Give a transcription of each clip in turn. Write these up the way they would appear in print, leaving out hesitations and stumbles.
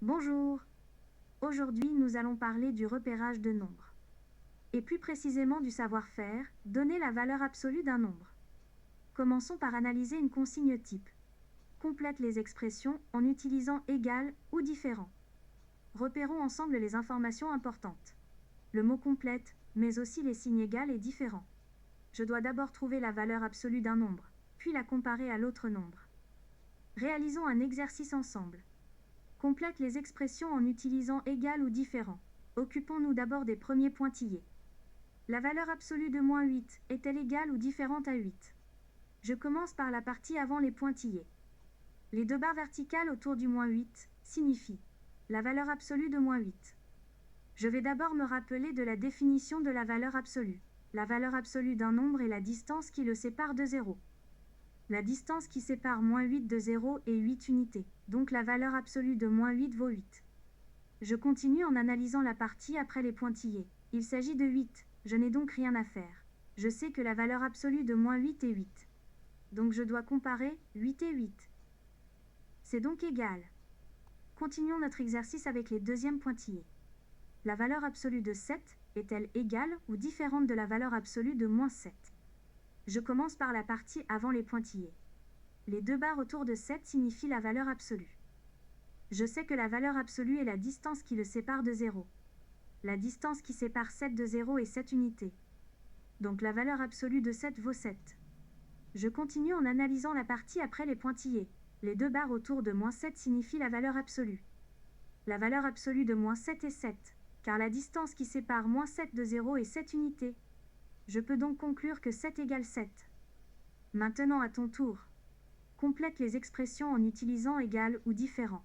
Bonjour! Aujourd'hui, nous allons parler du repérage de nombres. Et plus précisément du savoir-faire, donner la valeur absolue d'un nombre. Commençons par analyser une consigne type. Complète les expressions en utilisant égal ou différent. Repérons ensemble les informations importantes. Le mot complète, mais aussi les signes égal et différent. Je dois d'abord trouver la valeur absolue d'un nombre, puis la comparer à l'autre nombre. Réalisons un exercice ensemble. Complète les expressions en utilisant égal ou différent. Occupons-nous d'abord des premiers pointillés. La valeur absolue de -8 est-elle égale ou différente à 8? Je commence par la partie avant les pointillés. Les deux barres verticales autour du -8 signifient la valeur absolue de -8. Je vais d'abord me rappeler de la définition de la valeur absolue. La valeur absolue d'un nombre est la distance qui le sépare de 0. La distance qui sépare -8 de 0 est 8 unités, donc la valeur absolue de -8 vaut 8. Je continue en analysant la partie après les pointillés. Il s'agit de 8, je n'ai donc rien à faire. Je sais que la valeur absolue de -8 est 8. Donc je dois comparer 8 et 8. C'est donc égal. Continuons notre exercice avec les deuxièmes pointillés. La valeur absolue de 7 est-elle égale ou différente de la valeur absolue de -7? Je commence par la partie avant les pointillés. Les deux barres autour de 7 signifient la valeur absolue. Je sais que la valeur absolue est la distance qui le sépare de 0. La distance qui sépare 7 de 0 est 7 unités. Donc la valeur absolue de 7 vaut 7. Je continue en analysant la partie après les pointillés. Les deux barres autour de -7 signifient la valeur absolue. La valeur absolue de -7 est 7, car la distance qui sépare -7 de 0 est 7 unités. Je peux donc conclure que 7 égale 7. Maintenant à ton tour. Complète les expressions en utilisant égal ou différent.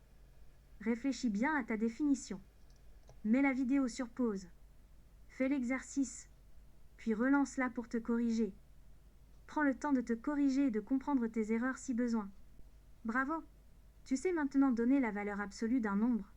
Réfléchis bien à ta définition. Mets la vidéo sur pause. Fais l'exercice, puis relance-la pour te corriger. Prends le temps de te corriger et de comprendre tes erreurs si besoin. Bravo! Tu sais maintenant donner la valeur absolue d'un nombre.